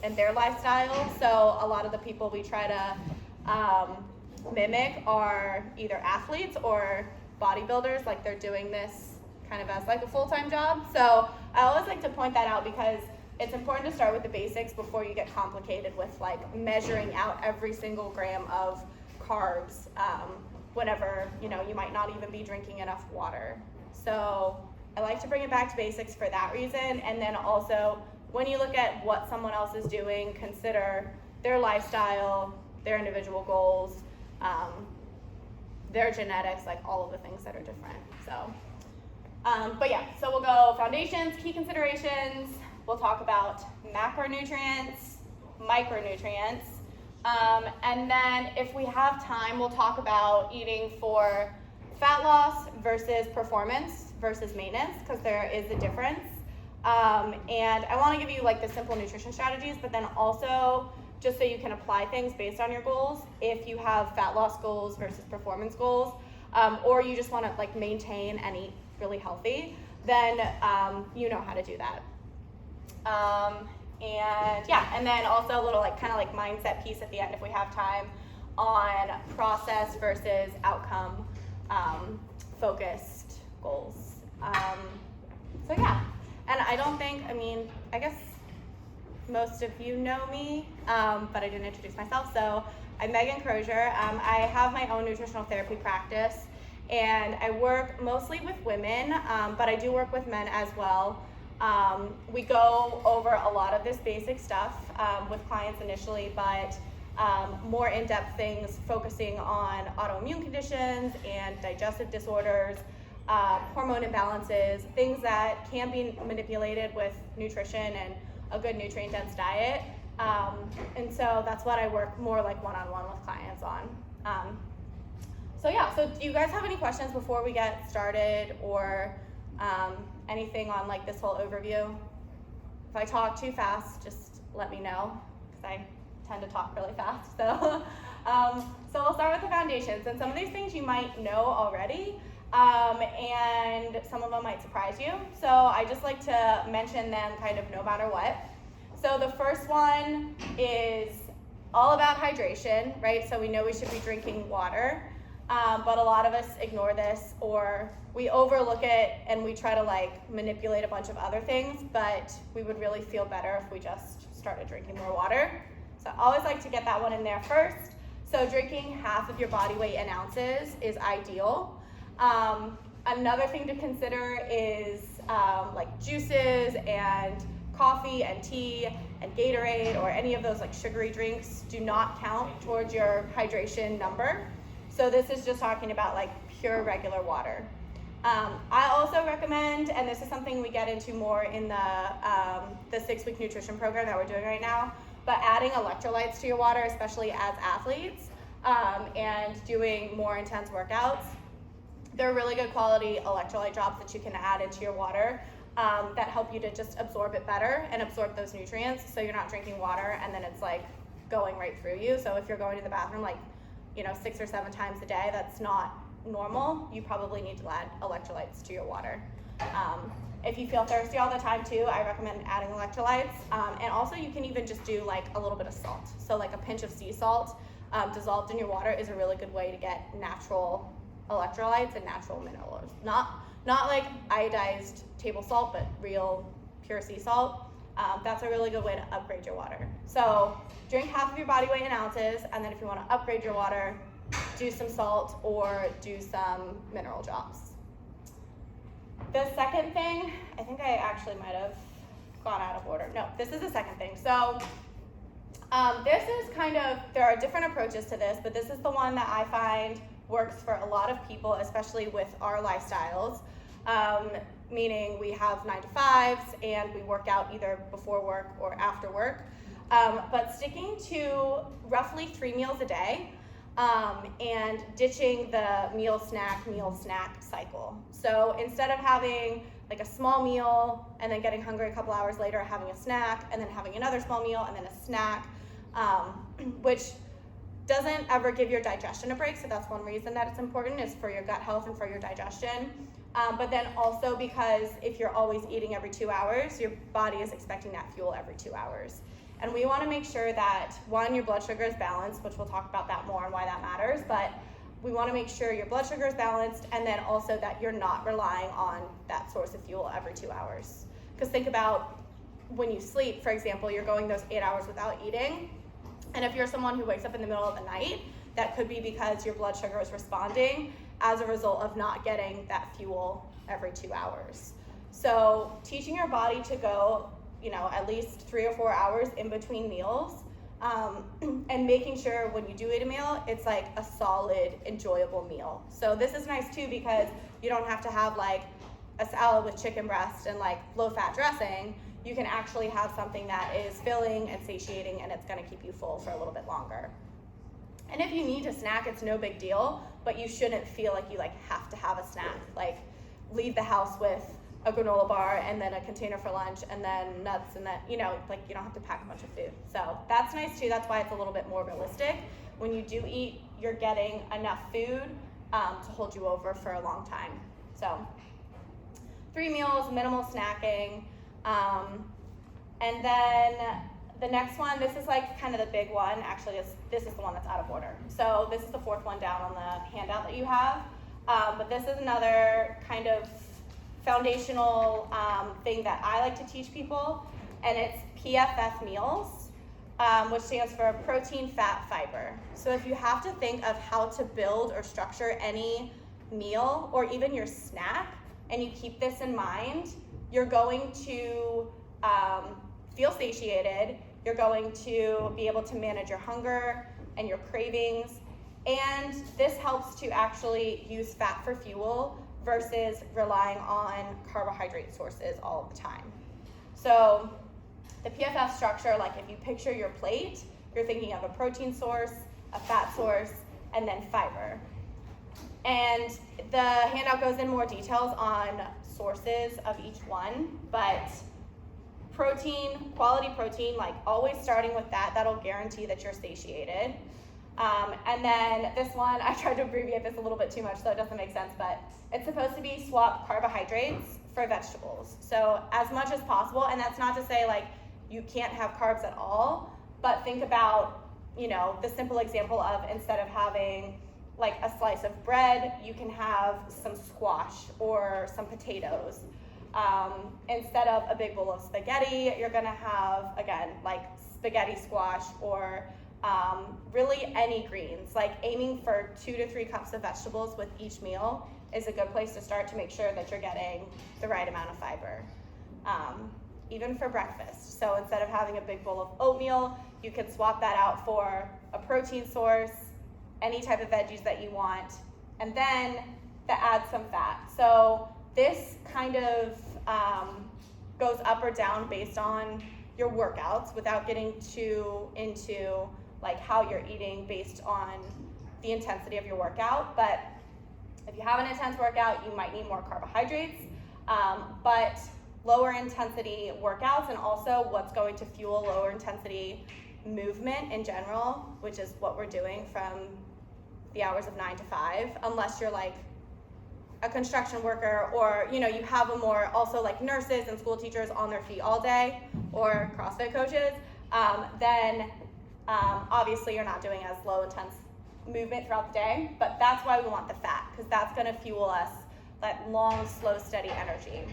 and their lifestyle. So a lot of the people we try to mimic are either athletes or bodybuilders, like they're doing this kind of as like a full-time job. So I always like to point that out because it's important to start with the basics before you get complicated with like measuring out every single gram of carbs whenever, you know, you might not even be drinking enough water. So I like to bring it back to basics for that reason. And then also when you look at what someone else is doing, consider their lifestyle, their individual goals, their genetics, like all of the things that are different. So, but yeah, so we'll go foundations, key considerations. We'll talk about macronutrients, micronutrients, and then if we have time, we'll talk about eating for fat loss versus performance versus maintenance, because there is a difference. And I want to give you like the simple nutrition strategies, but then also just so you can apply things based on your goals. If you have fat loss goals versus performance goals, or you just want to like maintain and eat really healthy, then you know how to do that. And yeah, and then also a little like kind of like mindset piece at the end if we have time on process versus outcome focused goals. So yeah, and I don't think, I mean, I guess most of you know me, but I didn't introduce myself. So I'm Megan Crozier. I have my own nutritional therapy practice, and I work mostly with women, but I do work with men as well. We go over a lot of this basic stuff with clients initially, but more in-depth things focusing on autoimmune conditions and digestive disorders, hormone imbalances, things that can be manipulated with nutrition and a good nutrient-dense diet. And so that's what I work more like one-on-one with clients on. So yeah, so do you guys have any questions before we get started, or anything on like this whole overview? If I talk too fast, just let me know, because I tend to talk really fast. So, so we'll start with the foundations, and some of these things you might know already, and some of them might surprise you. So I just like to mention them kind of no matter what. So the first one is all about hydration, right? So we know we should be drinking water, but a lot of us ignore this, or we overlook it and we try to like manipulate a bunch of other things, but we would really feel better if we just started drinking more water. So I always like to get that one in there first. So drinking half of your body weight in ounces is ideal. Another thing to consider is like juices and coffee and tea and Gatorade or any of those like sugary drinks do not count towards your hydration number. So this is just talking about like pure regular water. I also recommend, and this is something we get into more in the 6-week nutrition program that we're doing right now, but adding electrolytes to your water, especially as athletes, and doing more intense workouts. They're really good quality electrolyte drops that you can add into your water that help you to just absorb it better and absorb those nutrients, so you're not drinking water and then it's like going right through you. So if you're going to the bathroom like 6 or 7 times a day, that's not normal. You probably need to add electrolytes to your water. If you feel thirsty all the time too, I recommend adding electrolytes. And also you can even just do like a little bit of salt. So like a pinch of sea salt dissolved in your water is a really good way to get natural electrolytes and natural minerals. Not like iodized table salt, but real pure sea salt. That's a really good way to upgrade your water. So drink half of your body weight in ounces, and then if you want to upgrade your water, do some salt or do some mineral drops. The second thing, I think I actually might have gone out of order. No, this is the second thing. So this is kind of, there are different approaches to this, but this is the one that I find works for a lot of people, especially with our lifestyles. Meaning we have 9 to 5s and we work out either before work or after work. But sticking to roughly 3 meals a day, and ditching the meal snack cycle. So instead of having like a small meal and then getting hungry a couple hours later, having a snack and then having another small meal and then a snack, which doesn't ever give your digestion a break. So that's one reason that it's important, is for your gut health and for your digestion. But then also because if you're always eating every 2 hours, your body is expecting that fuel every 2 hours. And we want to make sure that, one, your blood sugar is balanced, which we'll talk about that more and why that matters, but we want to make sure your blood sugar is balanced, and then also that you're not relying on that source of fuel every 2 hours. Because think about when you sleep, for example, you're going those 8 hours without eating, and if you're someone who wakes up in the middle of the night, that could be because your blood sugar is responding as a result of not getting that fuel every 2 hours. So teaching your body to go, at least 3 or 4 hours in between meals, and making sure when you do eat a meal, it's like a solid, enjoyable meal. So this is nice too because you don't have to have like a salad with chicken breast and like low-fat dressing. You can actually have something that is filling and satiating, and it's going to keep you full for a little bit longer. And if you need to snack, it's no big deal, but you shouldn't feel like you have to have a snack. Like leave the house with a granola bar and then a container for lunch and then nuts and then, you don't have to pack a bunch of food. So that's nice too. That's why it's a little bit more realistic. When you do eat, you're getting enough food to hold you over for a long time. So 3 meals, minimal snacking. And then the next one, this is like kind of the big one. Actually, this is the one that's out of order. So this is the 4th one down on the handout that you have. But this is another kind of foundational thing that I like to teach people, and it's PFF meals, which stands for protein, fat, fiber. So if you have to think of how to build or structure any meal or even your snack, and you keep this in mind, you're going to feel satiated, you're going to be able to manage your hunger and your cravings, and this helps to actually use fat for fuel versus relying on carbohydrate sources all of the time. So the PFF structure, like if you picture your plate, you're thinking of a protein source, a fat source, and then fiber. And the handout goes in more details on sources of each one, but protein, quality protein, like always starting with that, that'll guarantee that you're satiated. And then this one, I tried to abbreviate this a little bit too much so it doesn't make sense, but it's supposed to be swap carbohydrates for vegetables. So as much as possible, and that's not to say like you can't have carbs at all, but think about, the simple example of instead of having like a slice of bread, you can have some squash or some potatoes. Instead of a big bowl of spaghetti, you're gonna have, again, like spaghetti squash or really any greens. Like aiming for 2 to 3 cups of vegetables with each meal is a good place to start to make sure that you're getting the right amount of fiber. Even for breakfast. So instead of having a big bowl of oatmeal, you could swap that out for a protein source, any type of veggies that you want, and then add some fat. So this kind of goes up or down based on your workouts without getting too into like how you're eating based on the intensity of your workout. But if you have an intense workout, you might need more carbohydrates, but lower intensity workouts and also what's going to fuel lower intensity movement in general, which is what we're doing from the hours of 9 to 5, unless you're like a construction worker or you have a more also like nurses and school teachers on their feet all day or CrossFit coaches, then obviously you're not doing as low intense movement throughout the day, but that's why we want the fat, because that's going to fuel us that long, slow, steady energy.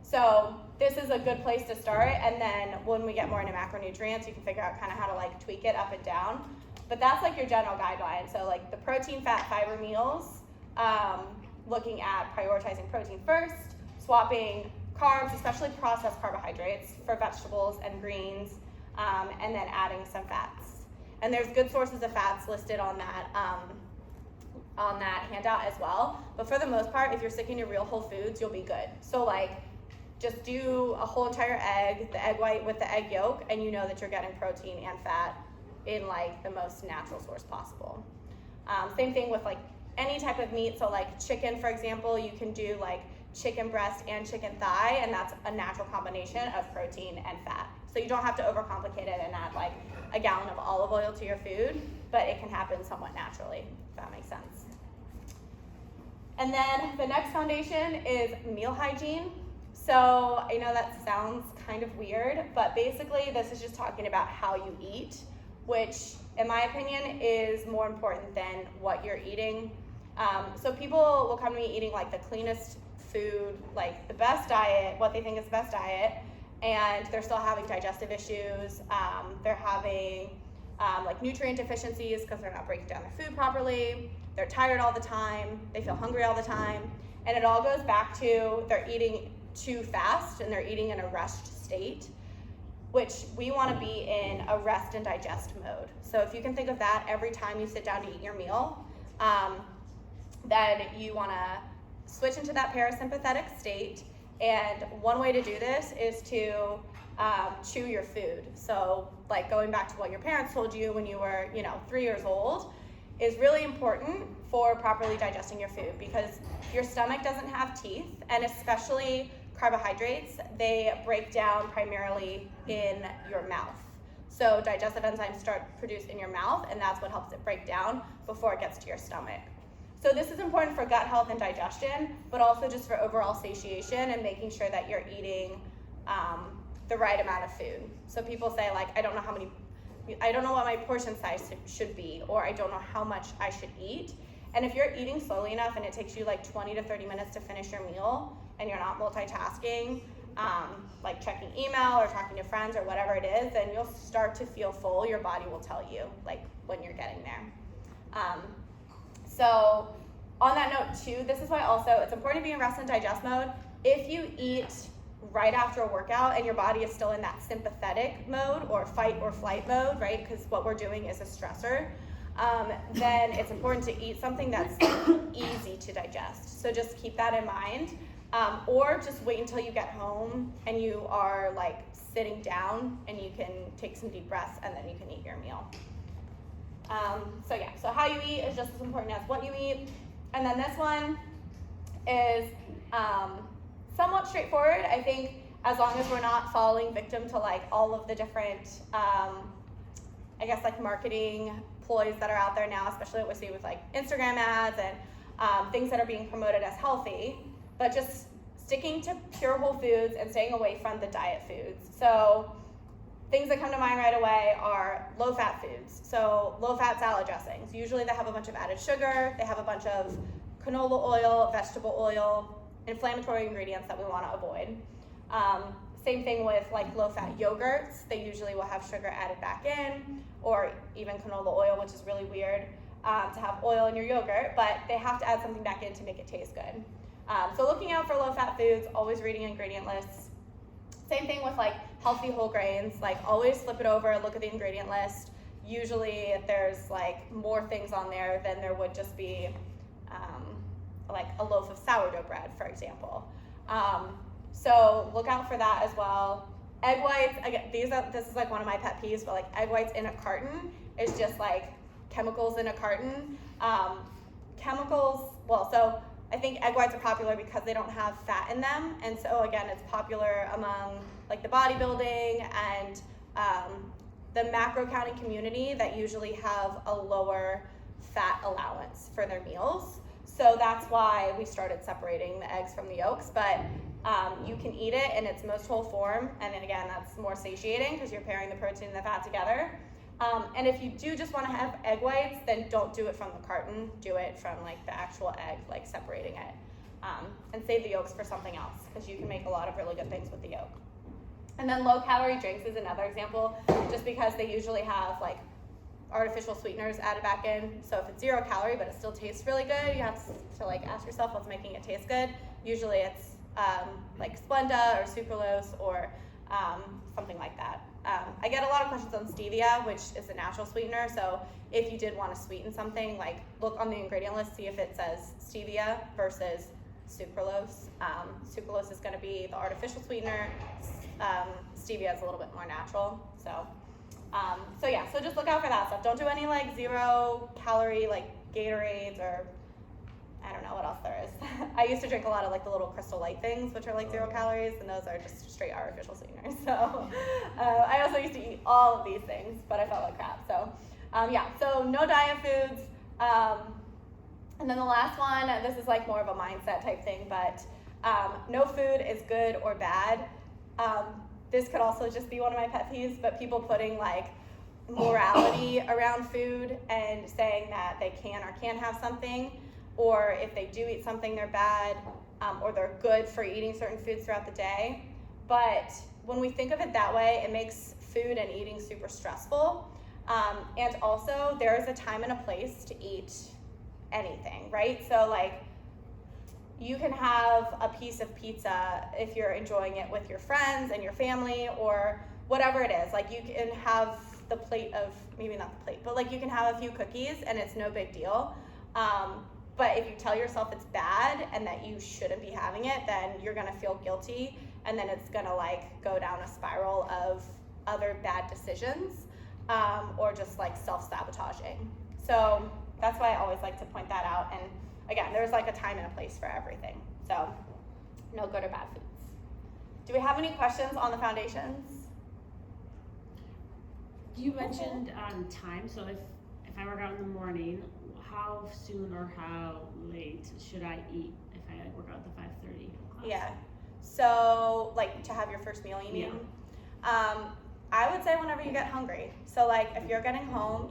So this is a good place to start, and then when we get more into macronutrients, you can figure out kind of how to like tweak it up and down. But that's like your general guideline. So like the protein, fat, fiber meals, looking at prioritizing protein first, swapping carbs, especially processed carbohydrates, for vegetables and greens, and then adding some fats. And there's good sources of fats listed on that handout as well. But for the most part, if you're sticking to real whole foods, you'll be good. So like, just do a whole entire egg, the egg white with the egg yolk, and you know that you're getting protein and fat in like the most natural source possible. Same thing with like any type of meat. So like chicken, for example, you can do like chicken breast and chicken thigh, and that's a natural combination of protein and fat. So you don't have to overcomplicate it and add like a gallon of olive oil to your food, but it can happen somewhat naturally, if that makes sense. And then the next foundation is meal hygiene. So I know that sounds kind of weird, but basically this is just talking about how you eat, which in my opinion is more important than what you're eating. So people will come to me eating like the cleanest food, like the best diet, what they think is the best diet, and they're still having digestive issues. They're having like nutrient deficiencies because they're not breaking down their food properly. They're tired all the time. They feel hungry all the time. And it all goes back to they're eating too fast and they're eating in a rushed state, which we want to be in a rest and digest mode. So if you can think of that every time you sit down to eat your meal, then you want to switch into that parasympathetic state. And one way to do this is to chew your food. So like going back to what your parents told you when you were 3 years old is really important for properly digesting your food, because your stomach doesn't have teeth, and especially carbohydrates, they break down primarily in your mouth. So digestive enzymes start produced in your mouth, and that's what helps it break down before it gets to your stomach. So this is important for gut health and digestion, but also just for overall satiation and making sure that you're eating the right amount of food. So people say like, I don't know what my portion size should be, or I don't know how much I should eat. And if you're eating slowly enough and it takes you like 20 to 30 minutes to finish your meal and you're not multitasking, like checking email or talking to friends or whatever it is, then you'll start to feel full. Your body will tell you like when you're getting there. So on that note too, this is why also it's important to be in rest and digest mode. If you eat right after a workout and your body is still in that sympathetic mode or fight or flight mode, right? Because what we're doing is a stressor. Then it's important to eat something that's easy to digest. So just keep that in mind. Or just wait until you get home and you are like sitting down and you can take some deep breaths and then you can eat your meal. So how you eat is just as important as what you eat. And then this one is somewhat straightforward. I think as long as we're not falling victim to like all of the different, like marketing ploys that are out there now, especially what we see with like Instagram ads and things that are being promoted as healthy, but just sticking to pure whole foods and staying away from the diet foods. So things that come to mind right away are low-fat foods. So low-fat salad dressings. Usually they have a bunch of added sugar. They have a bunch of canola oil, vegetable oil, inflammatory ingredients that we want to avoid. Same thing with like low-fat yogurts. They usually will have sugar added back in, or even canola oil, which is really weird to have oil in your yogurt, but they have to add something back in to make it taste good. So looking out for low-fat foods, always reading ingredient lists. Same thing with like healthy whole grains, like always flip it over, look at the ingredient list. Usually there's like more things on there than there would just be like a loaf of sourdough bread, for example. So look out for that as well. Egg whites, again, this is like one of my pet peeves, but like egg whites in a carton is just like chemicals in a carton. So I think egg whites are popular because they don't have fat in them, and so again, it's popular among like the bodybuilding and the macro counting community that usually have a lower fat allowance for their meals. So that's why we started separating the eggs from the yolks, but you can eat it in its most whole form, and then again, that's more satiating because you're pairing the protein and the fat together. And if you do just want to have egg whites, then don't do it from the carton. Do it from like the actual egg, like separating it. And save the yolks for something else, because you can make a lot of really good things with the yolk. And then low-calorie drinks is another example, just because they usually have like artificial sweeteners added back in. So if it's 0 calorie but it still tastes really good, you have to like ask yourself what's making it taste good. Usually it's like Splenda or sucralose or something like that. I get a lot of questions on stevia, which is a natural sweetener. So if you did want to sweeten something, like look on the ingredient list, see if it says stevia versus sucralose. Sucralose is going to be the artificial sweetener. Stevia is a little bit more natural. So just look out for that stuff. Don't do any like 0 calorie like Gatorades, or I don't know what else there is. I used to drink a lot of like the little Crystal Light things, which are like 0 calories, and those are just straight artificial sweeteners. So I also used to eat all of these things, but I felt like crap. So so no diet foods. And then the last one, this is like more of a mindset type thing, but No food is good or bad. This could also just be one of my pet peeves, but people putting like morality around food and saying that they can or can't have something, or if they do eat something, they're bad, or they're good for eating certain foods throughout the day. But when we think of it that way, it makes food and eating super stressful. And also, there is a time and a place to eat anything, right? So like, you can have a piece of pizza if you're enjoying it with your friends and your family, or whatever it is. Like, you can have the plate of, maybe not the plate, but like you can have a few cookies and it's no big deal. But if you tell yourself it's bad and that you shouldn't be having it, then you're gonna feel guilty, and then it's gonna like go down a spiral of other bad decisions, or just like self-sabotaging. So that's why I always like to point that out. And again, there's like a time and a place for everything. So no good or bad foods. Do we have any questions on the foundations? You mentioned time, so if I work out in the morning, how soon or how late should I eat if I work out at the 5:30 class? Yeah, so like to have your first meal, you mean? Yeah. I would say whenever you get hungry. So like if you're getting home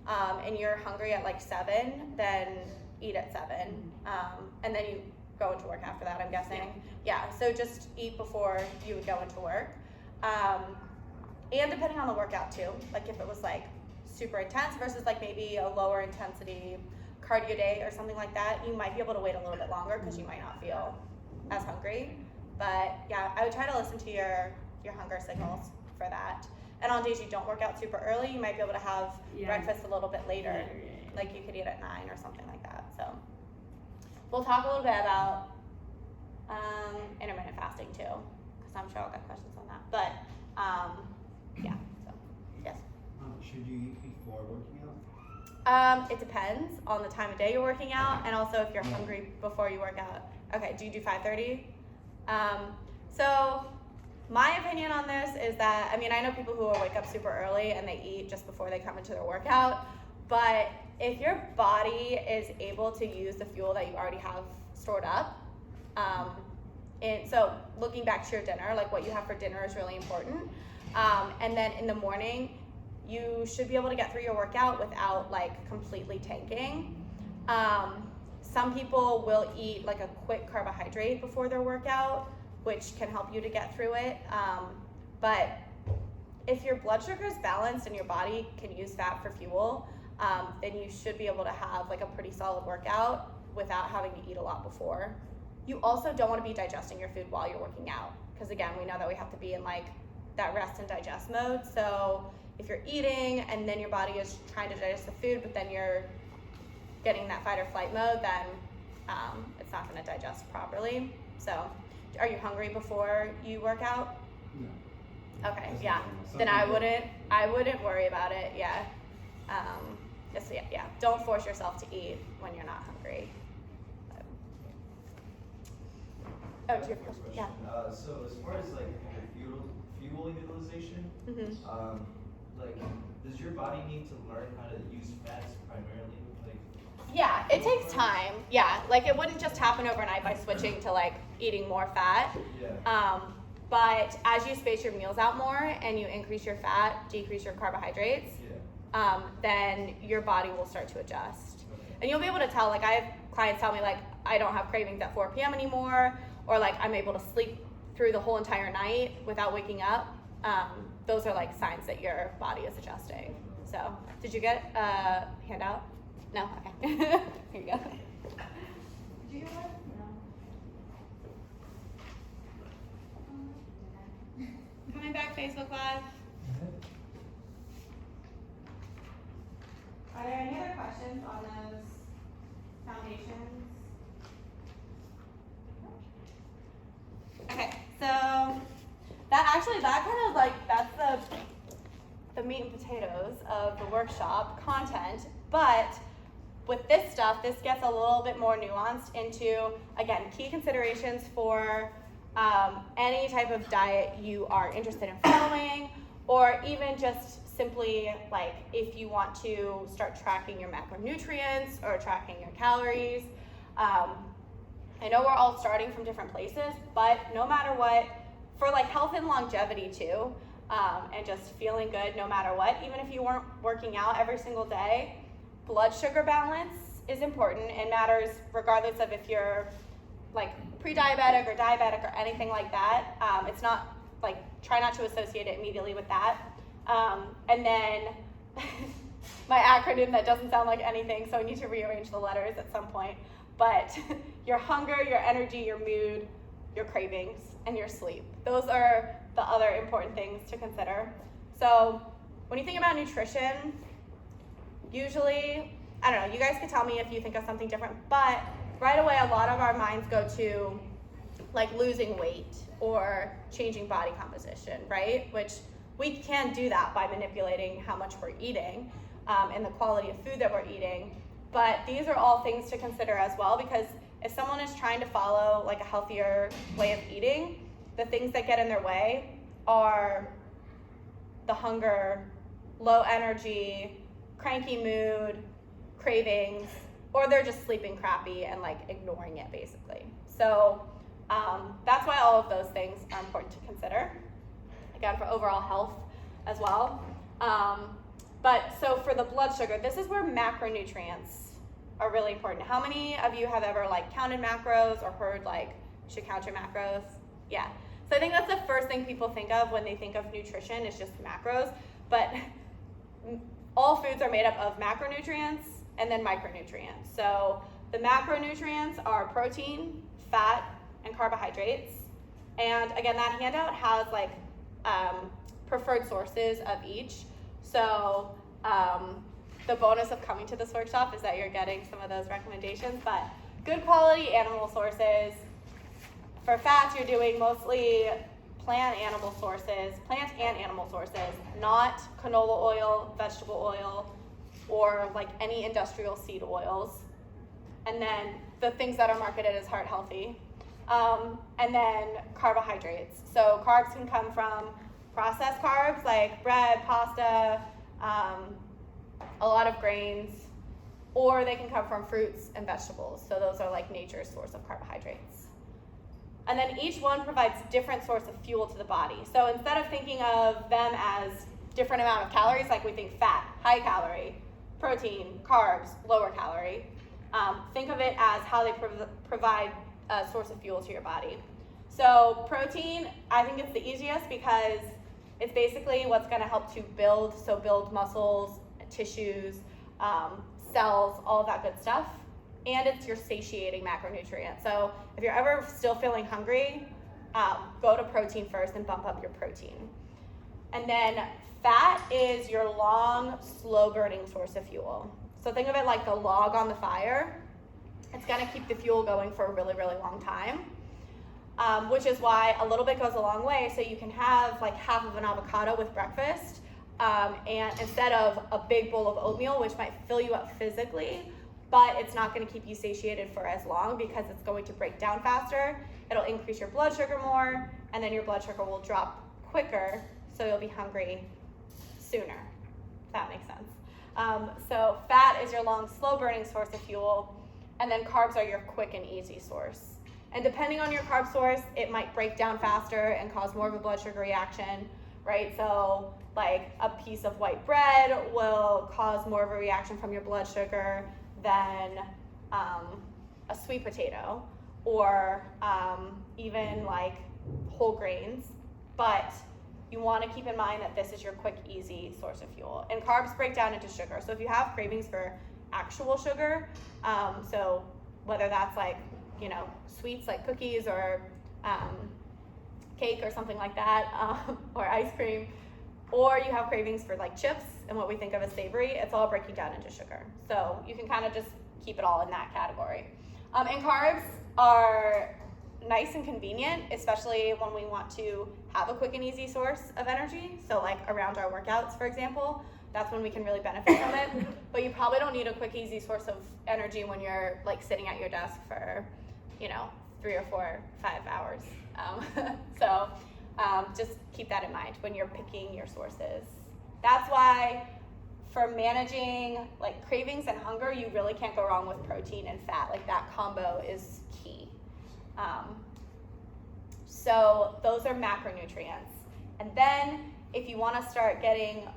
and you're hungry at like 7, then eat at 7. And then you go into work after that, I'm guessing. Yeah, so just eat before you would go into work. And depending on the workout too, like if it was like super intense versus like maybe a lower intensity cardio day or something like that, you might be able to wait a little bit longer because you might not feel as hungry. But yeah, I would try to listen to your hunger signals for that. And on days you don't work out super early, you might be able to have breakfast a little bit later. Like you could eat at 9 or something like that. So we'll talk a little bit about intermittent fasting too, because I'm sure I'll get questions on that. But yeah, so yes. Should you eat before working out? It depends on the time of day you're working out, and also if you're hungry before you work out. Okay, do you do 5:30? So my opinion on this is that, I mean, I know people who will wake up super early and they eat just before they come into their workout, but if your body is able to use the fuel that you already have stored up, and so looking back to your dinner, like what you have for dinner is really important. And then in the morning, you should be able to get through your workout without like completely tanking. Some people will eat like a quick carbohydrate before their workout, which can help you to get through it. But if your blood sugar is balanced and your body can use fat for fuel, then you should be able to have like a pretty solid workout without having to eat a lot before. You also don't want to be digesting your food while you're working out, because again, we know that we have to be in like that rest and digest mode. So if you're eating and then your body is trying to digest the food, but then you're getting that fight or flight mode, then it's not going to digest properly. So are you hungry before you work out? No. Okay, yeah. Then I wouldn't worry about it. Yeah. Just yeah. Don't force yourself to eat when you're not hungry. Oh, do you have a question? Yeah. So as far as like fuel utilization, like does your body need to learn how to use fats primarily? Like, yeah, it takes time. Yeah, like it wouldn't just happen overnight by switching to like eating more fat. Yeah. But as you space your meals out more and you increase your fat, decrease your carbohydrates, then your body will start to adjust. Okay. And you'll be able to tell, like I have clients tell me like, I don't have cravings at 4 p.m. anymore, or like I'm able to sleep through the whole entire night without waking up. Those are like signs that your body is adjusting. So, did you get a handout? No? Okay. Here you go. Did you get one? No. Coming back, Facebook Live. Are there any other questions on those foundations? Okay, so that kind of like, that's the meat and potatoes of the workshop content, but with this stuff, this gets a little bit more nuanced into, again, key considerations for any type of diet you are interested in following, or even just simply like if you want to start tracking your macronutrients or tracking your calories. I know we're all starting from different places, but no matter what, for like health and longevity too, and just feeling good no matter what, even if you weren't working out every single day, blood sugar balance is important and matters regardless of if you're like pre-diabetic or diabetic or anything like that. It's not like, try not to associate it immediately with that. And then my acronym that doesn't sound like anything, so I need to rearrange the letters at some point. But your hunger, your energy, your mood, your cravings, and your sleep. Those are the other important things to consider. So when you think about nutrition, usually, I don't know, you guys can tell me if you think of something different, but right away a lot of our minds go to like losing weight or changing body composition, right? Which we can do that by manipulating how much we're eating and the quality of food that we're eating. But these are all things to consider as well, because if someone is trying to follow like a healthier way of eating, the things that get in their way are the hunger, low energy, cranky mood, cravings, or they're just sleeping crappy and like ignoring it basically. So that's why all of those things are important to consider, again, for overall health as well. But so for the blood sugar, this is where macronutrients are really important. How many of you have ever like counted macros or heard like you should count your macros? Yeah. So I think that's the first thing people think of when they think of nutrition, is just macros. But all foods are made up of macronutrients and then micronutrients. So the macronutrients are protein, fat, and carbohydrates. And again, that handout has like preferred sources of each. So the bonus of coming to this workshop is that you're getting some of those recommendations, but good quality animal sources. For fats, you're doing mostly plant and animal sources, not canola oil, vegetable oil, or like any industrial seed oils. And then the things that are marketed as heart healthy. And then carbohydrates. So carbs can come from processed carbs like bread, pasta, a lot of grains, or they can come from fruits and vegetables. So those are like nature's source of carbohydrates. And then each one provides different source of fuel to the body. So instead of thinking of them as different amount of calories, like we think fat, high calorie, protein, carbs, lower calorie, think of it as how they provide a source of fuel to your body. So protein, I think it's the easiest because it's basically what's going to help to build muscles, tissues, cells, all of that good stuff. And it's your satiating macronutrient. So if you're ever still feeling hungry, go to protein first and bump up your protein. And then fat is your long, slow burning source of fuel. So think of it like the log on the fire. It's going to keep the fuel going for a really, really long time, which is why a little bit goes a long way. So you can have like half of an avocado with breakfast, and instead of a big bowl of oatmeal, which might fill you up physically, but it's not going to keep you satiated for as long because it's going to break down faster. It'll increase your blood sugar more, and then your blood sugar will drop quicker, so you'll be hungry sooner, if that makes sense. So fat is your long, slow-burning source of fuel, and then carbs are your quick and easy source. And depending on your carb source, it might break down faster and cause more of a blood sugar reaction, right? So like a piece of white bread will cause more of a reaction from your blood sugar than a sweet potato, or even like whole grains. But you want to keep in mind that this is your quick, easy source of fuel. And carbs break down into sugar. So if you have cravings for actual sugar, so whether that's like, sweets like cookies or cake or something like that, or ice cream, or you have cravings for like chips and what we think of as savory, it's all breaking down into sugar. So you can kind of just keep it all in that category. And carbs are nice and convenient, especially when we want to have a quick and easy source of energy. So like around our workouts, for example, that's when we can really benefit from it. But you probably don't need a quick, easy source of energy when you're like sitting at your desk for, 3 or 4, 5 hours. So just keep that in mind when you're picking your sources. That's why for managing like cravings and hunger, you really can't go wrong with protein and fat. Like that combo is key. So those are macronutrients. And then if you want to start getting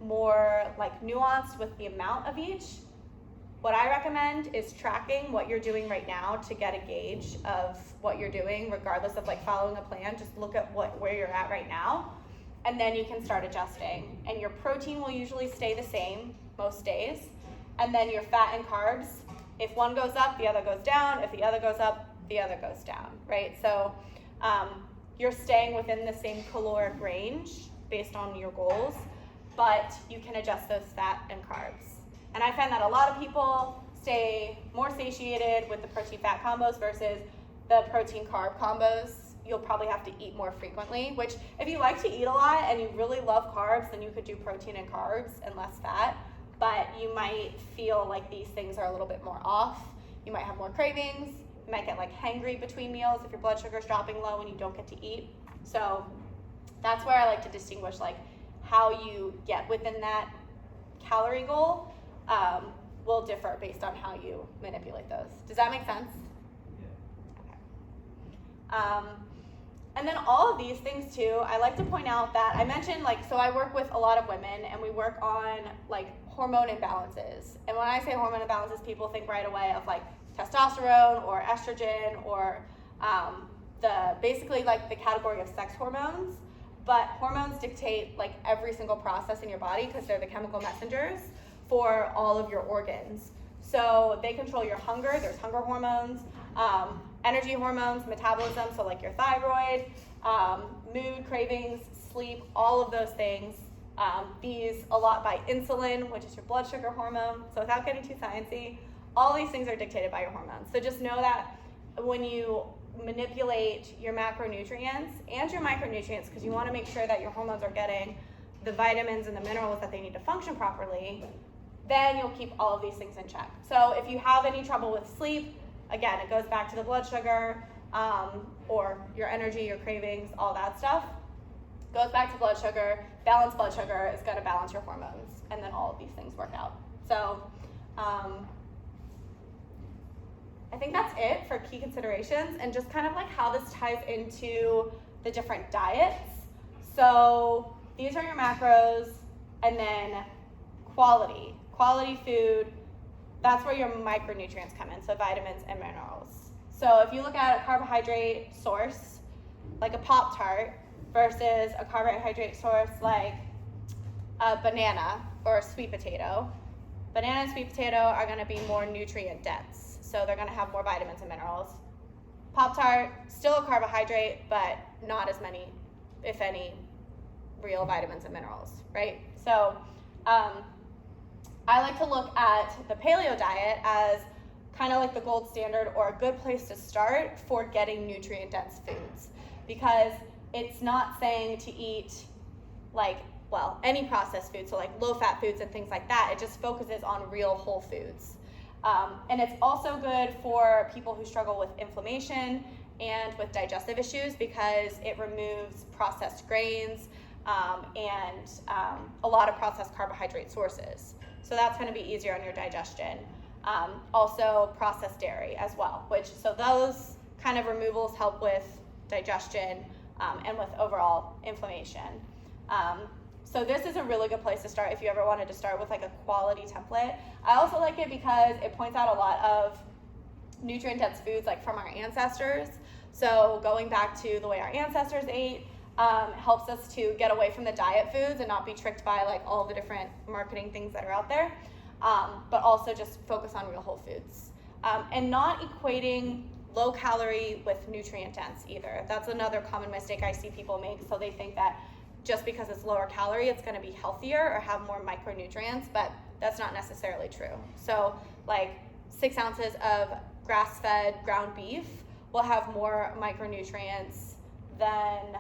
more like nuanced with the amount of each, what I recommend is tracking what you're doing right now to get a gauge of what you're doing, regardless of like following a plan. Just look at where you're at right now, and then you can start adjusting. And your protein will usually stay the same most days. And then your fat and carbs, if one goes up, the other goes down. If the other goes up, the other goes down, right? So you're staying within the same caloric range based on your goals, but you can adjust those fat and carbs. And I find that a lot of people stay more satiated with the protein-fat combos versus the protein-carb combos. You'll probably have to eat more frequently, which if you like to eat a lot and you really love carbs, then you could do protein and carbs and less fat, but you might feel like these things are a little bit more off. You might have more cravings. You might get like hangry between meals if your blood sugar is dropping low and you don't get to eat. So that's where I like to distinguish like how you get within that calorie goal will differ based on how you manipulate those. Does that make sense? Yeah. Okay. And then all of these things too, I like to point out that I mentioned like, so I work with a lot of women and we work on like hormone imbalances. And when I say hormone imbalances, people think right away of like testosterone or estrogen or basically like the category of sex hormones. But hormones dictate like every single process in your body because they're the chemical messengers for all of your organs. So they control your hunger. There's hunger hormones, energy hormones, metabolism, so like your thyroid, mood, cravings, sleep, all of those things. These a lot by insulin, which is your blood sugar hormone. So without getting too sciencey, all these things are dictated by your hormones. So just know that when you manipulate your macronutrients and your micronutrients, because you want to make sure that your hormones are getting the vitamins and the minerals that they need to function properly, then you'll keep all of these things in check. So if you have any trouble with sleep, again, it goes back to the blood sugar or your energy, your cravings, all that stuff. Goes back to blood sugar. Balanced blood sugar is going to balance your hormones, and then all of these things work out. So I think that's it for key considerations and just kind of like how this ties into the different diets. So these are your macros, and then quality food, that's where your micronutrients come in, so vitamins and minerals. So if you look at a carbohydrate source, like a Pop-Tart, versus a carbohydrate source like a banana or a sweet potato, banana and sweet potato are gonna be more nutrient dense, so they're gonna have more vitamins and minerals. Pop-Tart, still a carbohydrate, but not as many, if any, real vitamins and minerals, right? So I like to look at the paleo diet as kind of like the gold standard or a good place to start for getting nutrient-dense foods, because it's not saying to eat like, well, any processed food, so like low-fat foods and things like that. It just focuses on real whole foods. And it's also good for people who struggle with inflammation and with digestive issues because it removes processed grains and a lot of processed carbohydrate sources. So that's going to be easier on your digestion. Also processed dairy as well, so those kind of removals help with digestion and with overall inflammation. So this is a really good place to start if you ever wanted to start with like a quality template. I also like it because it points out a lot of nutrient-dense foods like from our ancestors. So going back to the way our ancestors ate helps us to get away from the diet foods and not be tricked by like all the different marketing things that are out there, but also just focus on real whole foods. And not equating low calorie with nutrient dense either. That's another common mistake I see people make. So they think that just because it's lower calorie, it's going to be healthier or have more micronutrients, but that's not necessarily true. So like 6 ounces of grass-fed ground beef will have more micronutrients than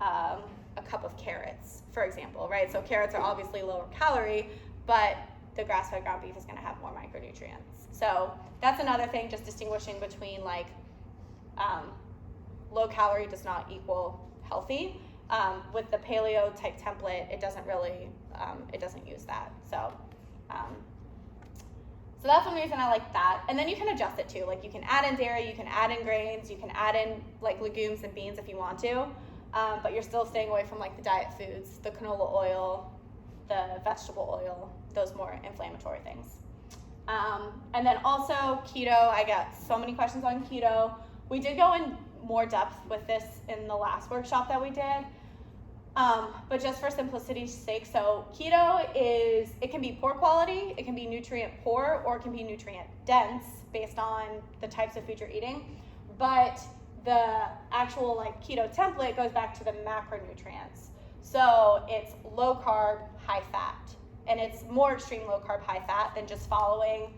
a cup of carrots, for example, right? So carrots are obviously lower calorie, but the grass-fed ground beef is going to have more micronutrients. So that's another thing, just distinguishing between like low calorie does not equal healthy. With the paleo type template, it doesn't really, it doesn't use that. So So that's one reason I like that. And then you can adjust it too. Like you can add in dairy, you can add in grains, you can add in like legumes and beans if you want to, but you're still staying away from like the diet foods, the canola oil, the vegetable oil, those more inflammatory things. And then also keto, I get so many questions on keto. We did go in more depth with this in the last workshop that we did. But just for simplicity's sake, so keto it can be poor quality, it can be nutrient poor, or it can be nutrient dense based on the types of food you're eating. But the actual like keto template goes back to the macronutrients. So it's low carb, high fat. And it's more extreme low carb, high fat than just following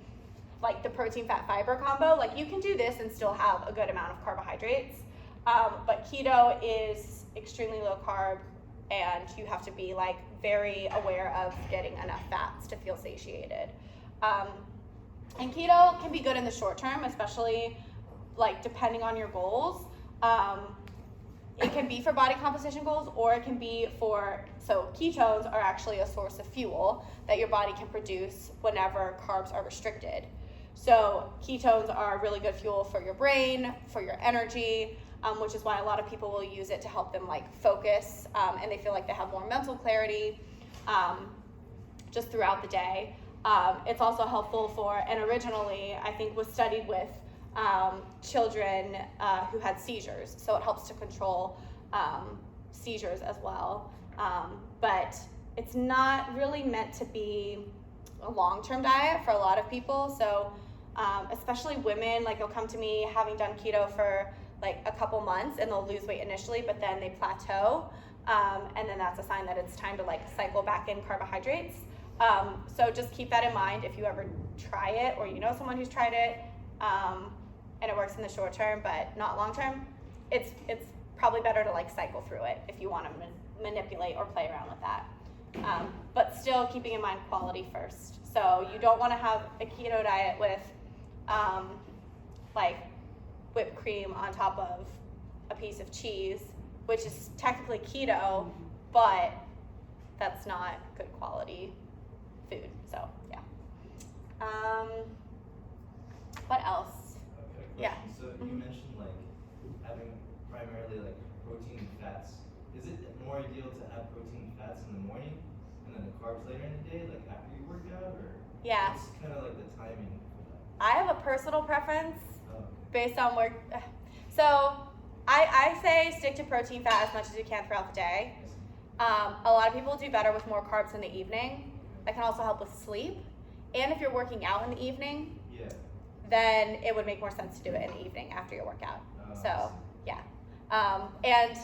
like the protein, fat, fiber combo. Like you can do this and still have a good amount of carbohydrates. But keto is extremely low carb, and you have to be like very aware of getting enough fats to feel satiated. And keto can be good in the short term, especially like depending on your goals. It can be for body composition goals, or it can be so ketones are actually a source of fuel that your body can produce whenever carbs are restricted. So ketones are really good fuel for your brain, for your energy, which is why a lot of people will use it to help them like focus, and they feel like they have more mental clarity just throughout the day. It's also helpful and originally I think was studied with children who had seizures, so it helps to control seizures as well. But it's not really meant to be a long-term diet for a lot of people. So especially women, like they'll come to me having done keto for like a couple months and they'll lose weight initially, but then they plateau, and then that's a sign that it's time to like cycle back in carbohydrates. So just keep that in mind if you ever try it, or you know someone who's tried it, and it works in the short term but not long term. It's probably better to like cycle through it if you want to manipulate or play around with that. But still keeping in mind quality first. So you don't want to have a keto diet with like whipped cream on top of a piece of cheese, which is technically keto, but that's not good quality food. So yeah. What else? Okay, Yeah. So you mentioned like having primarily like protein and fats. Is it more ideal to have protein and fats in the morning and then the carbs later in the day, like after you work out, or Yeah. what's kind of like the timing for that? I have a personal preference Oh, okay. based on work. So I say stick to protein, fat as much as you can throughout the day. A lot of people do better with more carbs in the evening. That can also help with sleep. And if you're working out in the evening, Yeah. then it would make more sense to do it in the evening after your workout. I So see. yeah. And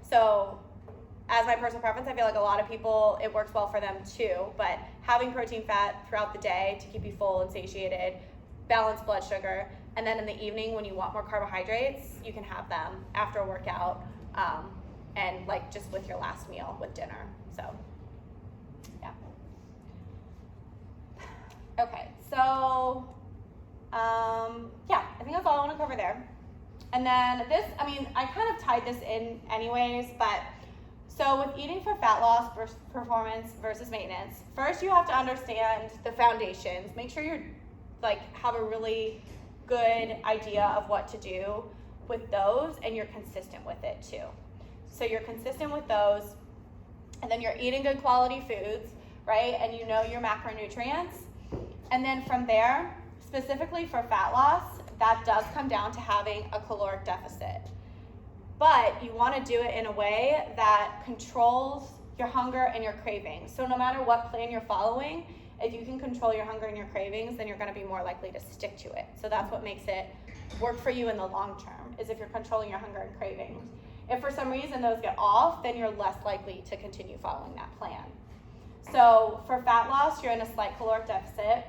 so as my personal preference, I feel like a lot of people, it works well for them too, but having protein, fat throughout the day to keep you full and satiated, balance blood sugar, and then in the evening when you want more carbohydrates, you can have them after a workout, and like just with your last meal with dinner. So yeah. Okay, so yeah, I think that's all I want to cover there. And then this, I mean, I kind of tied this in anyways, but so with eating for fat loss versus performance versus maintenance, first you have to understand the foundations. Make sure you're like have a really good idea of what to do with those, and you're consistent with it too. So you're consistent with those, and then you're eating good quality foods, right? And you know your macronutrients. And then from there, specifically for fat loss, that does come down to having a caloric deficit. But you want to do it in a way that controls your hunger and your cravings. So no matter what plan you're following, if you can control your hunger and your cravings, then you're going to be more likely to stick to it. So that's what makes it work for you in the long term, is if you're controlling your hunger and cravings. If for some reason those get off, then you're less likely to continue following that plan. So for fat loss, you're in a slight caloric deficit.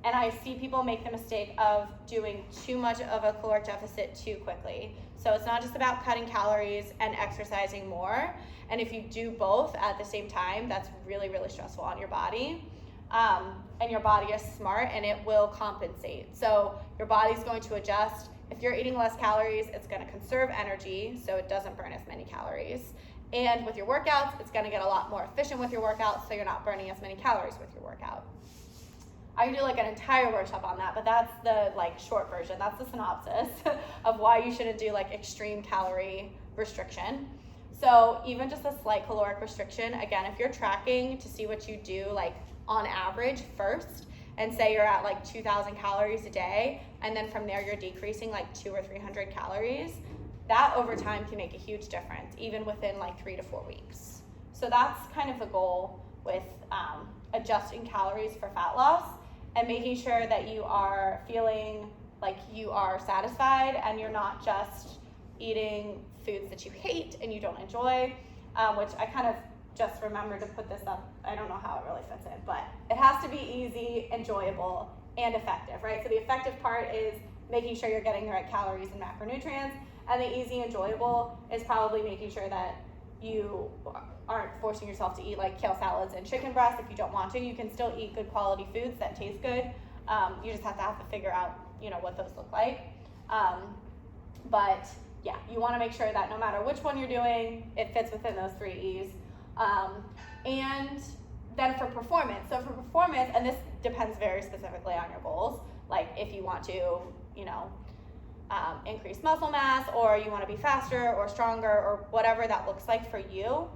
And I see people make the mistake of doing too much of a caloric deficit too quickly. So it's not just about cutting calories and exercising more. And if you do both at the same time, that's really, really stressful on your body. And your body is smart and it will compensate. So your body's going to adjust. If you're eating less calories, it's going to conserve energy, so it doesn't burn as many calories. And with your workouts, it's going to get a lot more efficient with your workouts, so you're not burning as many calories with your workout. I could do like an entire workshop on that, but that's the like short version. That's the synopsis of why you shouldn't do like extreme calorie restriction. So even just a slight caloric restriction, again, if you're tracking to see what you do like on average first, and say you're at like 2,000 calories a day, and then from there you're decreasing like 200 or 300 calories, that over time can make a huge difference, even within like 3 to 4 weeks. So that's kind of the goal with adjusting calories for fat loss, and making sure that you are feeling like you are satisfied and you're not just eating foods that you hate and you don't enjoy, which I kind of just remember to put this up. I don't know how it really fits in, but it has to be easy, enjoyable, and effective, right? So the effective part is making sure you're getting the right calories and macronutrients, and the easy, enjoyable is probably making sure that you aren't forcing yourself to eat like kale salads and chicken breasts if you don't want to. You can still eat good quality foods that taste good. You just have to figure out, what those look like. But yeah, you want to make sure that no matter which one you're doing, it fits within those 3 E's. And then for performance, and this depends very specifically on your goals, like if you want to, increase muscle mass, or you want to be faster or stronger, or whatever that looks like for you,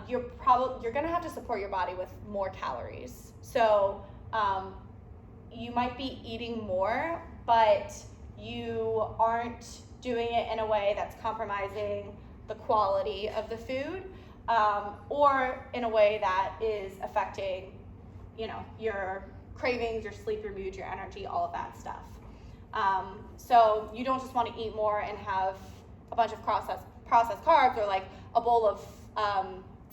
you're going to have to support your body with more calories. So you might be eating more, but you aren't doing it in a way that's compromising the quality of the food, or in a way that is affecting, your cravings, your sleep, your mood, your energy, all of that stuff. So you don't just want to eat more and have a bunch of processed carbs, or like a bowl of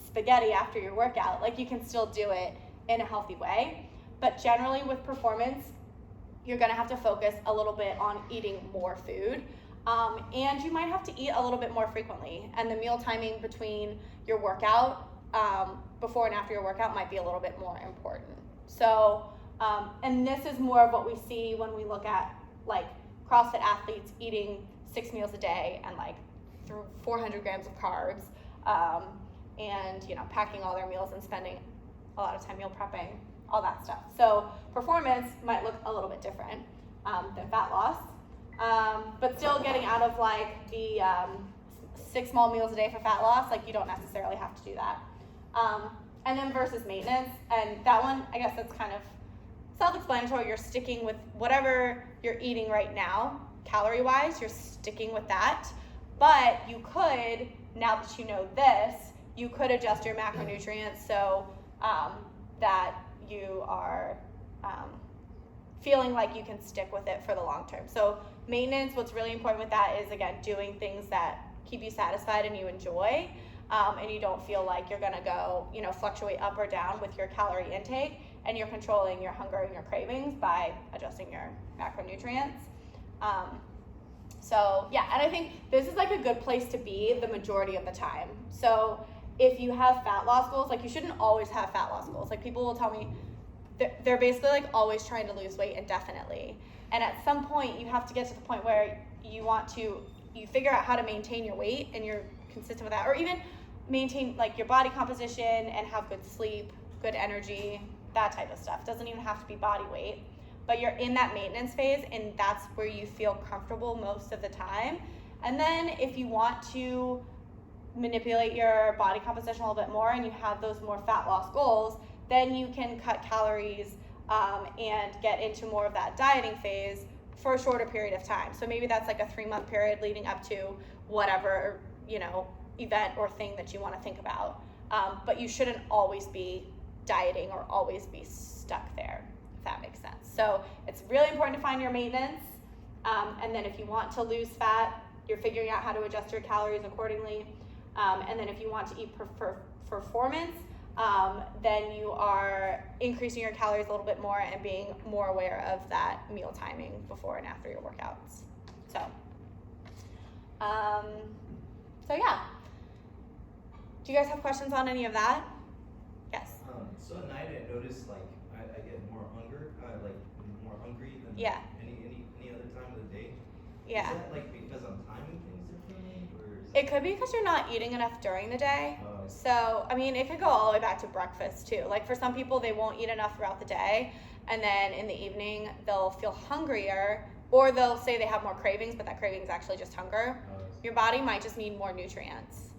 spaghetti after your workout. Like, you can still do it in a healthy way, but generally with performance, you're going to have to focus a little bit on eating more food. And you might have to eat a little bit more frequently, and the meal timing between your workout, before and after your workout, might be a little bit more important. So, and this is more of what we see when we look at like CrossFit athletes eating 6 meals a day and like 400 grams of carbs, and packing all their meals and spending a lot of time meal prepping, all that stuff. So performance might look a little bit different than fat loss. But still getting out of like the 6 small meals a day for fat loss, like you don't necessarily have to do that. And then versus maintenance, and that one, I guess that's kind of self-explanatory. You're sticking with whatever you're eating right now, calorie-wise, you're sticking with that. But you could, now that you know this, you could adjust your macronutrients so that you are feeling like you can stick with it for the long term. So maintenance, what's really important with that is, again, doing things that keep you satisfied and you enjoy, and you don't feel like you're gonna go, fluctuate up or down with your calorie intake, and you're controlling your hunger and your cravings by adjusting your macronutrients. So yeah, and I think this is like a good place to be the majority of the time. So if you have fat loss goals, like you shouldn't always have fat loss goals. Like people will tell me they're basically like always trying to lose weight indefinitely. And at some point you have to get to the point where you figure out how to maintain your weight and you're consistent with that, or even maintain like your body composition and have good sleep, good energy, that type of stuff. Doesn't even have to be body weight, but you're in that maintenance phase, and that's where you feel comfortable most of the time. And then if you want to manipulate your body composition a little bit more and you have those more fat loss goals, then you can cut calories and get into more of that dieting phase for a shorter period of time. So maybe that's like a 3-month period leading up to whatever, event or thing that you want to think about. But you shouldn't always be dieting or always be stuck there, if that makes sense. So it's really important to find your maintenance. And then if you want to lose fat, you're figuring out how to adjust your calories accordingly. And then if you want to eat for performance, then you are increasing your calories a little bit more and being more aware of that meal timing before and after your workouts. So yeah. Do you guys have questions on any of that? Yes. So at night I notice like I get more hunger, like more hungry than any other time of the day. Yeah. Is that like because I'm timing things differently, or is It could be because you're not eating enough during the day. Oh, So, I mean, it could go all the way back to breakfast too. Like for some people, they won't eat enough throughout the day, and then in the evening, they'll feel hungrier, or they'll say they have more cravings, but that craving is actually just hunger. Your body might just need more nutrients.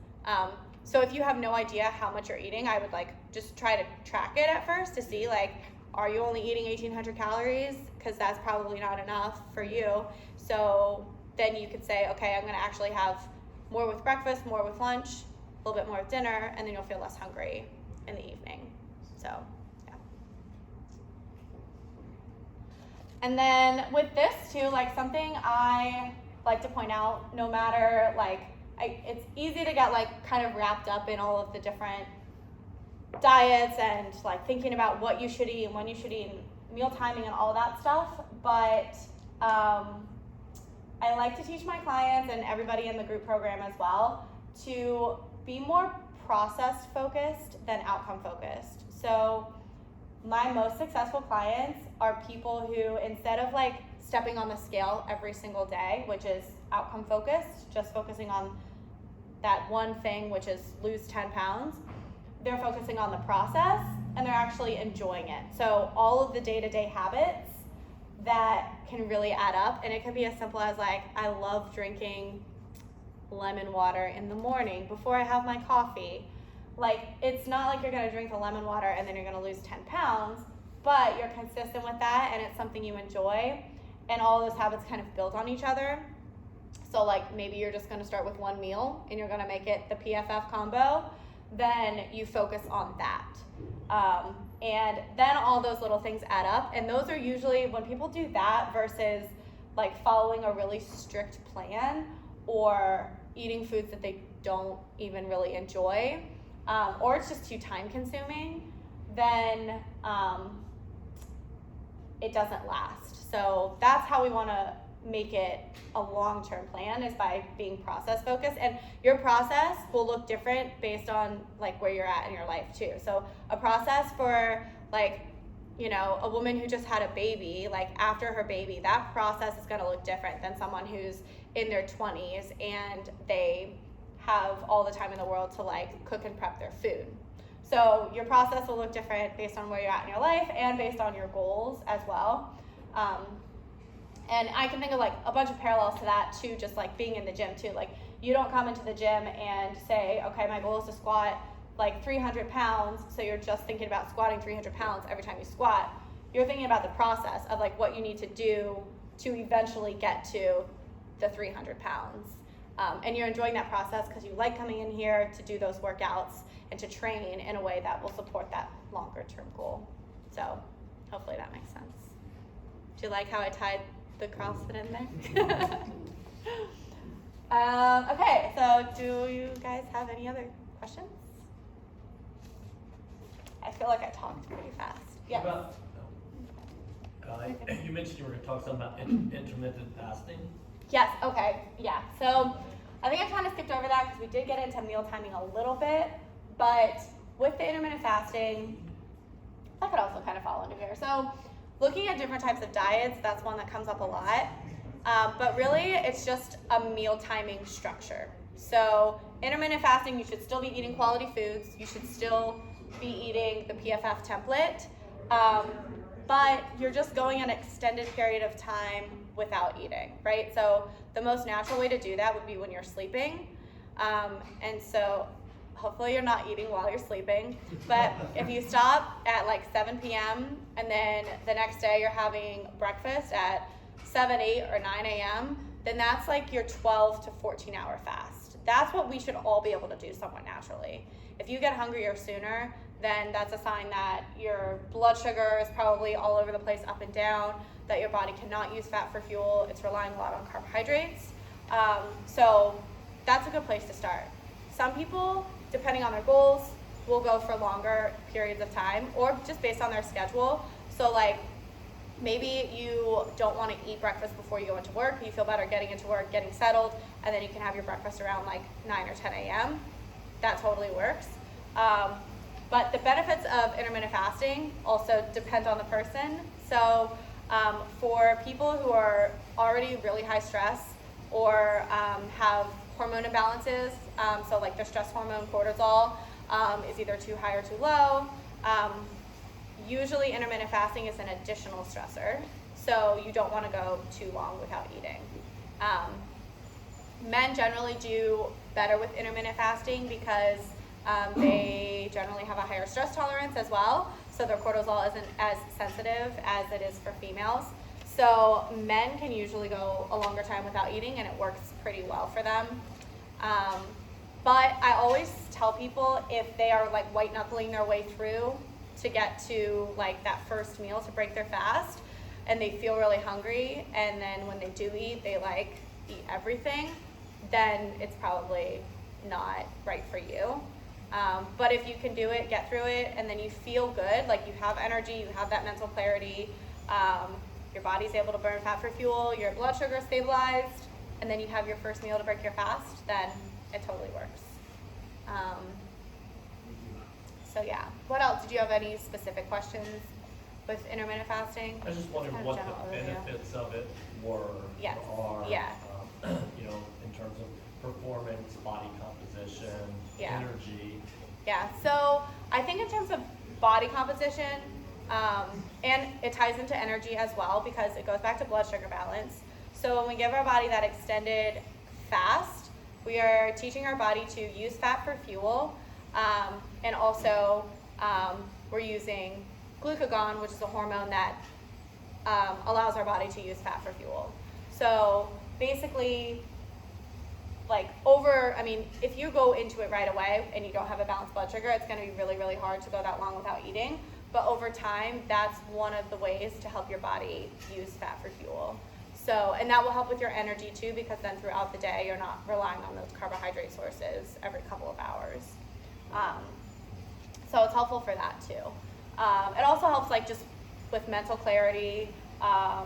So if you have no idea how much you're eating, I would like just try to track it at first to see like, are you only eating 1,800 calories? Because that's probably not enough for you. So then you could say, okay, I'm gonna actually have more with breakfast, more with lunch, a little bit more with dinner, and then you'll feel less hungry in the evening. So, yeah. And then with this too, like something I like to point out, no matter like, it's easy to get like kind of wrapped up in all of the different diets and like thinking about what you should eat and when you should eat and meal timing and all that stuff. But I like to teach my clients and everybody in the group program as well to be more process focused than outcome focused. So my most successful clients are people who, instead of like stepping on the scale every single day, which is outcome focused, just focusing on that one thing, which is lose 10 pounds, they're focusing on the process and they're actually enjoying it. So all of the day-to-day habits that can really add up, and it can be as simple as like, I love drinking lemon water in the morning before I have my coffee. Like, it's not like you're gonna drink the lemon water and then you're gonna lose 10 pounds, but you're consistent with that and it's something you enjoy, and all those habits kind of build on each other. So like maybe you're just gonna start with one meal and you're gonna make it the PFF combo, then you focus on that. And then all those little things add up, and those are usually when people do that versus like following a really strict plan or eating foods that they don't even really enjoy, or it's just too time consuming, then it doesn't last. So that's how we wanna make it a long-term plan, is by being process focused, and your process will look different based on like where you're at in your life too. So a process for like, you know, a woman who just had a baby, like after her baby, that process is going to look different than someone who's in their 20s and they have all the time in the world to like cook and prep their food. So your process will look different based on where you're at in your life and based on your goals as well. And I can think of like a bunch of parallels to that too, just like being in the gym too. Like you don't come into the gym and say, okay, my goal is to squat like 300 pounds. So you're just thinking about squatting 300 pounds every time you squat. You're thinking about the process of like what you need to do to eventually get to the 300 pounds. And you're enjoying that process because you like coming in here to do those workouts and to train in a way that will support that longer term goal. So hopefully that makes sense. Do you like how I tied the CrossFit in there? Okay, so do you guys have any other questions? I feel like I talked pretty fast. Yes. You mentioned you were going to talk something about intermittent fasting. Yes, okay, yeah. So I think I kind of skipped over that because we did get into meal timing a little bit, but with the intermittent fasting, that could also kind of fall into here. So looking at different types of diets, that's one that comes up a lot. But really, it's just a meal timing structure. So intermittent fasting, you should still be eating quality foods. You should still be eating the PFF template. But you're just going an extended period of time without eating, right? So the most natural way to do that would be when you're sleeping. And so hopefully you're not eating while you're sleeping. But if you stop at like 7 p.m. and then the next day you're having breakfast at 7, 8, or 9 a.m., then that's like your 12 to 14 hour fast. That's what we should all be able to do somewhat naturally. If you get hungrier sooner, then that's a sign that your blood sugar is probably all over the place, up and down, that your body cannot use fat for fuel. It's relying a lot on carbohydrates. So that's a good place to start. Some people, depending on their goals, will go for longer periods of time, or just based on their schedule. So like maybe you don't want to eat breakfast before you go into work, but you feel better getting into work, getting settled, and then you can have your breakfast around like 9 or 10 a.m. That totally works. But the benefits of intermittent fasting also depend on the person. So for people who are already really high stress or have hormone imbalances, so like their stress hormone, cortisol, is either too high or too low. Usually intermittent fasting is an additional stressor, so you don't want to go too long without eating. Men generally do better with intermittent fasting because they generally have a higher stress tolerance as well, so their cortisol isn't as sensitive as it is for females. So men can usually go a longer time without eating, and it works pretty well for them. But I always tell people, if they are like white knuckling their way through to get to like that first meal to break their fast, and they feel really hungry, and then when they do eat, they like eat everything, then it's probably not right for you. But if you can do it, get through it, and then you feel good, like you have energy, you have that mental clarity, your body's able to burn fat for fuel, your blood sugar stabilized, and then you have your first meal to break your fast, then it totally works. So yeah, what else? Did you have any specific questions with intermittent fasting? I was just wondering Kind of what general the overview. benefits of it were, Yes, or are, yeah. you know, in terms of performance, body composition, Yeah. energy. Yeah, so I think in terms of body composition, and it ties into energy as well because it goes back to blood sugar balance. So when we give our body that extended fast, we are teaching our body to use fat for fuel, and also we're using glucagon, which is a hormone that allows our body to use fat for fuel. So basically, like if you go into it right away and you don't have a balanced blood sugar, it's going to be really, really hard to go that long without eating. But over time, that's one of the ways to help your body use fat for fuel. So, and that will help with your energy too, because then throughout the day, you're not relying on those carbohydrate sources every couple of hours. So it's helpful for that too. It also helps like just with mental clarity. A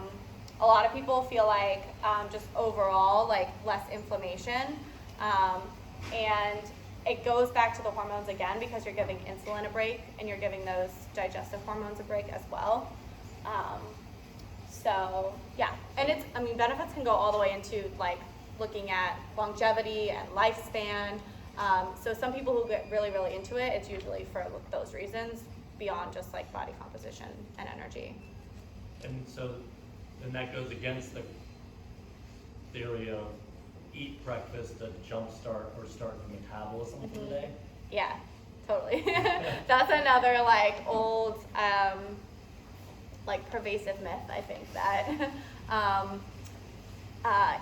lot of people feel like just overall like less inflammation, and it goes back to the hormones again because you're giving insulin a break and you're giving those digestive hormones a break as well. So yeah, and benefits can go all the way into like looking at longevity and lifespan. So some people who get really, really into it, it's usually for those reasons beyond just like body composition and energy. And so, and that goes against the theory of eat breakfast to jumpstart or start the metabolism for the day. Yeah, totally. That's another like old, like pervasive myth, I think, that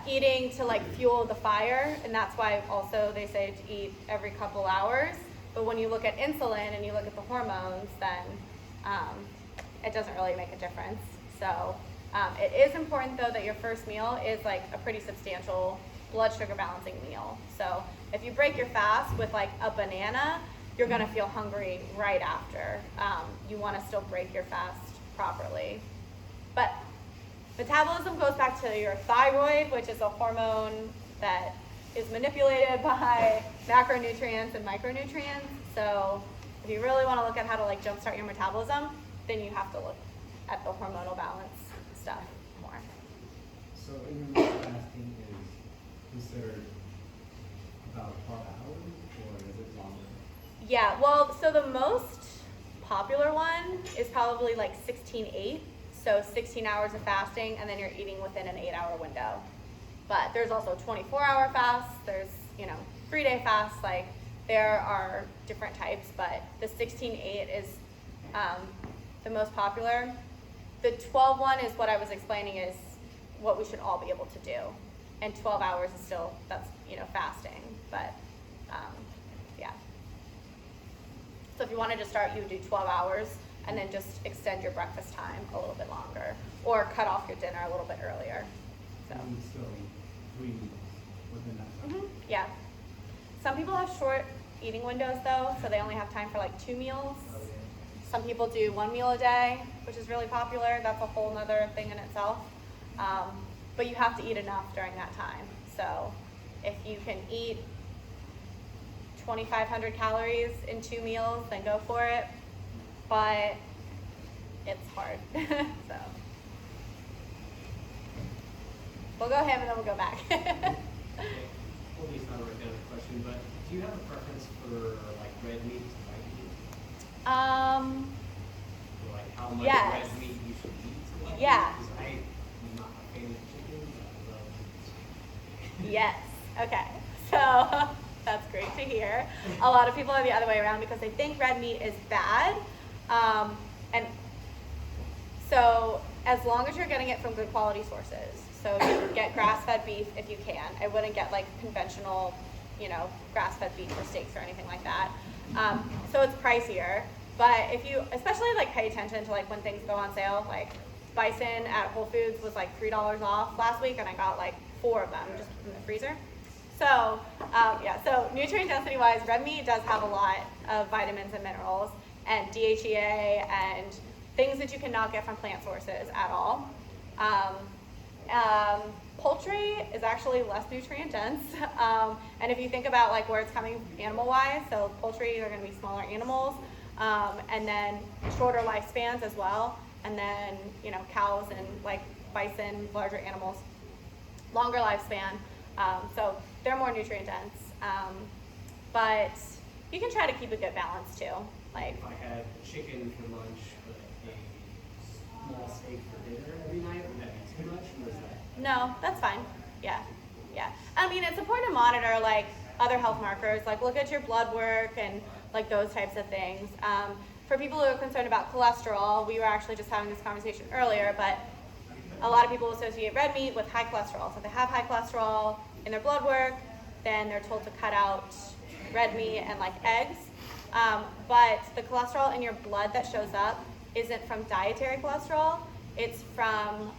eating to like fuel the fire, and that's why also they say to eat every couple hours. But when you look at insulin and you look at the hormones, then it doesn't really make a difference. So it is important though that your first meal is like a pretty substantial blood sugar balancing meal. So if you break your fast with like a banana, you're gonna feel hungry right after. You wanna still break your fast properly. But metabolism goes back to your thyroid, which is a hormone that is manipulated by macronutrients and micronutrients. So if you really wanna look at how to like jumpstart your metabolism, then you have to look at the hormonal balance stuff more. So intermittent fasting is considered about 12 hours, or is it longer? Yeah, well, so the most popular one is probably like 16-8. So 16 hours of fasting, and then you're eating within an 8-hour window. But there's also 24-hour fasts, there's, 3-day fasts, like there are different types, but the 16-8 is the most popular. The 12 one is what I was explaining is what we should all be able to do. And 12 hours is still, that's, fasting, but yeah. So if you wanted to start, you would do 12 hours and then just extend your breakfast time a little bit longer, or cut off your dinner a little bit earlier. So. And still 3 meals within that time. Yeah. Some people have short eating windows though, so they only have time for like 2 meals. Some people do 1 meal a day, which is really popular. That's a whole nother thing in itself. But you have to eat enough during that time. So if you can eat 2,500 calories in 2 meals, then go for it. But it's hard. So we'll go ahead and then we'll go back. Hopefully it's not a redundant question, but do you have a preference for like red meat to white meat? Or like how much Yes. red meat you should eat to white Yeah. meat? Because I'm not a fan of chicken, but I love chicken. Yes. Okay. So that's great to hear. A lot of people are the other way around because they think red meat is bad. And so as long as you're getting it from good quality sources, so you get grass-fed beef if you can. I wouldn't get like conventional, grass-fed beef or steaks or anything like that. So it's pricier, but if you especially like pay attention to like when things go on sale, like bison at Whole Foods was like $3 off last week, and I got like 4 of them just in the freezer. So so nutrient density wise, red meat does have a lot of vitamins and minerals and DHEA and things that you cannot get from plant sources at all. Poultry is actually less nutrient dense. And if you think about like where it's coming animal wise, so poultry are going to be smaller animals, and then shorter lifespans as well. And then, cows and like bison, larger animals, longer lifespan. So they're more nutrient dense. But you can try to keep a good balance too. Like If I had chicken for lunch, but a small steak for dinner every night, would that be too much? Or is that? no, that's fine. Yeah. I mean, it's important to monitor like other health markers, like look at your blood work and like those types of things. For people who are concerned about cholesterol, we were actually just having this conversation earlier, but a lot of people associate red meat with high cholesterol. So if they have high cholesterol in their blood work, then they're told to cut out red meat and like eggs. But the cholesterol in your blood that shows up isn't from dietary cholesterol, it's from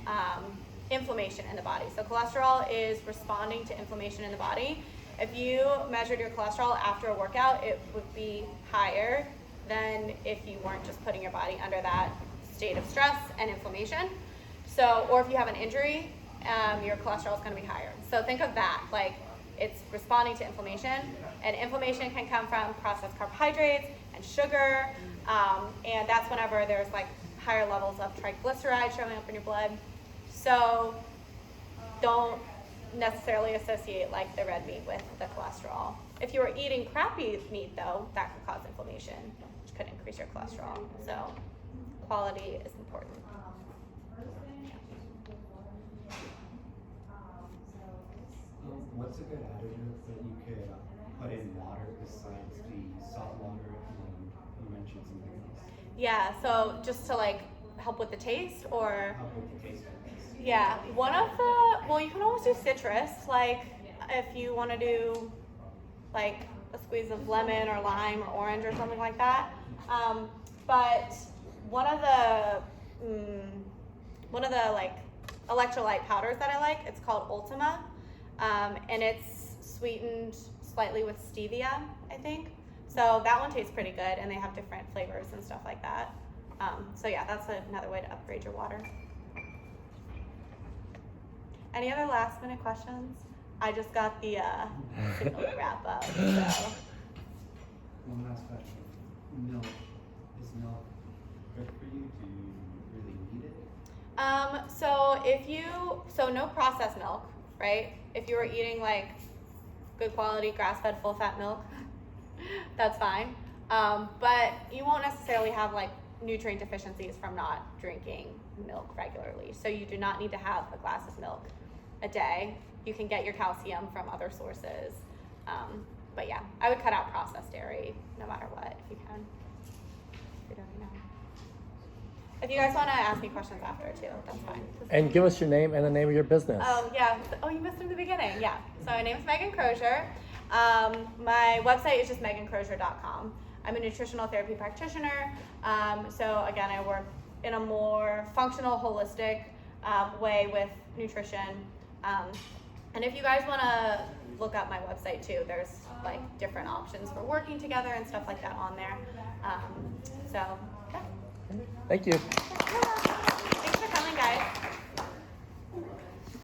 inflammation in the body. So cholesterol is responding to inflammation in the body. If you measured your cholesterol after a workout, it would be higher than if you weren't just putting your body under that state of stress and inflammation. So, or if you have an injury, your cholesterol is going to be higher. So think of that, like it's responding to inflammation, and inflammation can come from processed carbohydrates and sugar, and that's whenever there's like higher levels of triglyceride showing up in your blood. So don't necessarily associate like the red meat with the cholesterol. If you were eating crappy meat though, that could cause inflammation, which could increase your cholesterol. So quality is important. What's a good additive that you could put in water besides the salt water? You mentioned something else. Yeah, so just to like help with the taste or? Help with the taste of this. Yeah, you can always do citrus, like if you want to do like a squeeze of lemon or lime or orange or something like that. But one of the like electrolyte powders that I like, it's called Ultima, and it's sweetened slightly with stevia, I think. So that one tastes pretty good, and they have different flavors and stuff like that. So yeah, that's another way to upgrade your water. Any other last minute questions? I just got the signal to wrap up. So. One last question. Milk. Is milk good for you? Do you really need it? So no processed milk, right? If you were eating like good quality grass-fed full-fat milk, that's fine. But you won't necessarily have like nutrient deficiencies from not drinking milk regularly. So you do not need to have a glass of milk a day. You can get your calcium from other sources. But yeah, I would cut out processed dairy no matter what if you can. If you don't know. If you guys want to ask me questions after too, that's fine. And give us your name and the name of your business. Oh yeah. Oh, you missed it in the beginning. Yeah. So my name is Megan Crozier. My website is just megancrozier.com. I'm a nutritional therapy practitioner. So again, I work in a more functional, holistic way with nutrition. And if you guys want to look up my website too, there's like different options for working together and stuff like that on there. So yeah. Thank you.